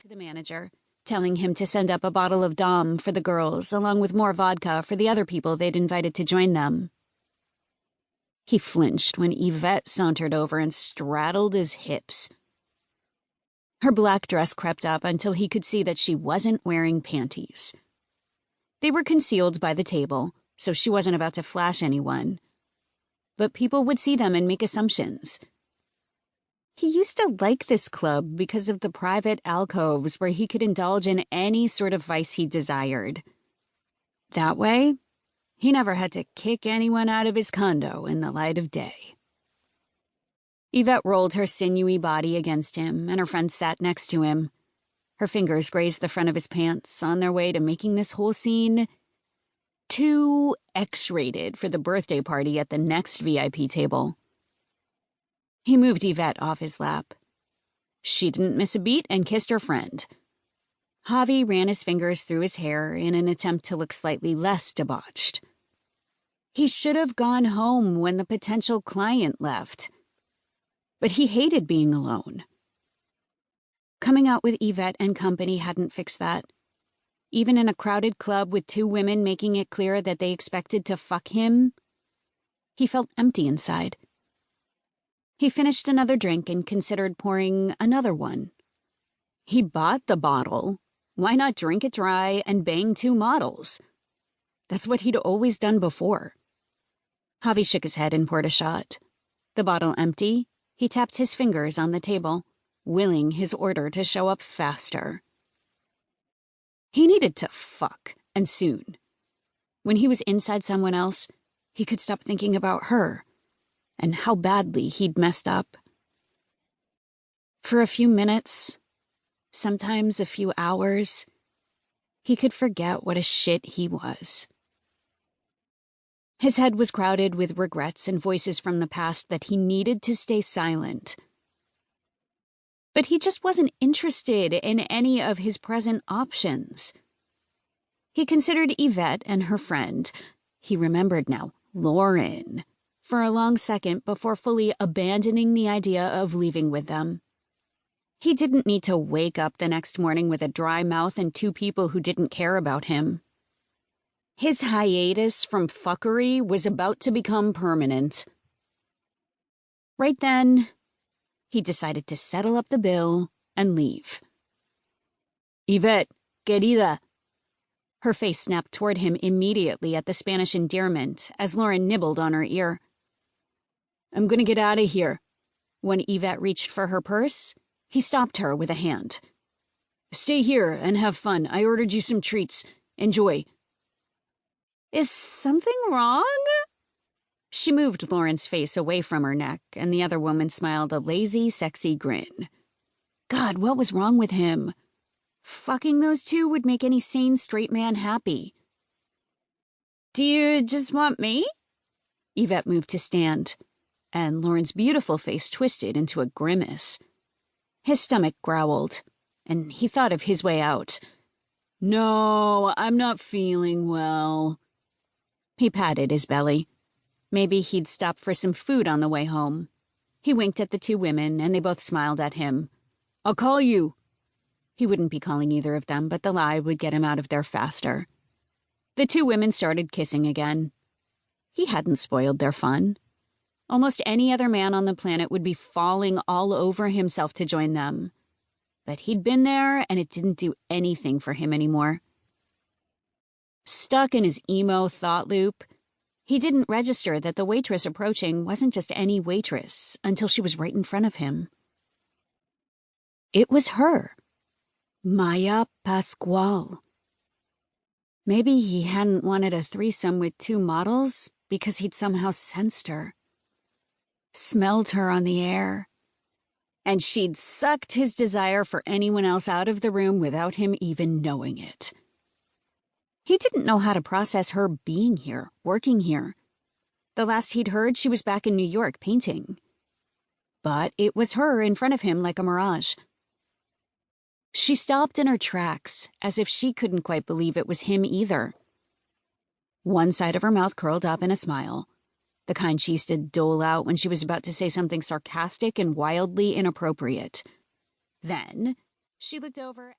to the manager, telling him to send up a bottle of Dom for the girls, along with more vodka for the other people they'd invited to join them. He flinched when Yvette sauntered over and straddled his hips. Her black dress crept up until he could see that she wasn't wearing panties. They were concealed by the table, so she wasn't about to flash anyone. But people would see them and make assumptions. He used to like this club because of the private alcoves where he could indulge in any sort of vice he desired. That way, he never had to kick anyone out of his condo in the light of day. Yvette rolled her sinewy body against him, and her friend sat next to him. Her fingers grazed the front of his pants on their way to making this whole scene too X-rated for the birthday party at the next VIP table. He moved Yvette off his lap. She didn't miss a beat and kissed her friend. Javi ran his fingers through his hair in an attempt to look slightly less debauched. He should have gone home when the potential client left. But he hated being alone. Coming out with Yvette and company hadn't fixed that. Even in a crowded club with two women making it clear that they expected to fuck him, he felt empty inside. He finished another drink and considered pouring another one. He bought the bottle. Why not drink it dry and bang two models? That's what he'd always done before. Javi shook his head and poured a shot. The bottle empty, he tapped his fingers on the table, willing his order to show up faster. He needed to fuck, and soon. When he was inside someone else, he could stop thinking about her, and how badly he'd messed up. For a few minutes, sometimes a few hours, he could forget what a shit he was. His head was crowded with regrets and voices from the past that he needed to stay silent. But he just wasn't interested in any of his present options. He considered Yvette and her friend, he remembered now, Lauren, for a long second before fully abandoning the idea of leaving with them. He didn't need to wake up the next morning with a dry mouth and two people who didn't care about him. His hiatus from fuckery was about to become permanent. Right then, he decided to settle up the bill and leave. Yvette, querida. Her face snapped toward him immediately at the Spanish endearment as Lauren nibbled on her ear. I'm gonna get out of here. When Yvette reached for her purse, he stopped her with a hand. Stay here and have fun. I ordered you some treats. Enjoy. Is something wrong? She moved Lauren's face away from her neck, and the other woman smiled a lazy, sexy grin. God, what was wrong with him? Fucking those two would make any sane straight man happy. Do you just want me? Yvette moved to stand, and Lauren's beautiful face twisted into a grimace. His stomach growled, and he thought of his way out. No, I'm not feeling well. He patted his belly. Maybe he'd stop for some food on the way home. He winked at the two women, and they both smiled at him. I'll call you. He wouldn't be calling either of them, but the lie would get him out of there faster. The two women started kissing again. He hadn't spoiled their fun. Almost any other man on the planet would be falling all over himself to join them. But he'd been there, and it didn't do anything for him anymore. Stuck in his emo thought loop, he didn't register that the waitress approaching wasn't just any waitress until she was right in front of him. It was her, Maya Pascual. Maybe he hadn't wanted a threesome with two models because he'd somehow sensed her, smelled her on the air, and she'd sucked his desire for anyone else out of the room without him even knowing it. He didn't know how to process her being here, working here. The last he'd heard, she was back in New York painting. But it was her in front of him like a mirage. She stopped in her tracks, as if she couldn't quite believe it was him either. One side of her mouth curled up in a smile, the kind she used to dole out when she was about to say something sarcastic and wildly inappropriate. Then she looked over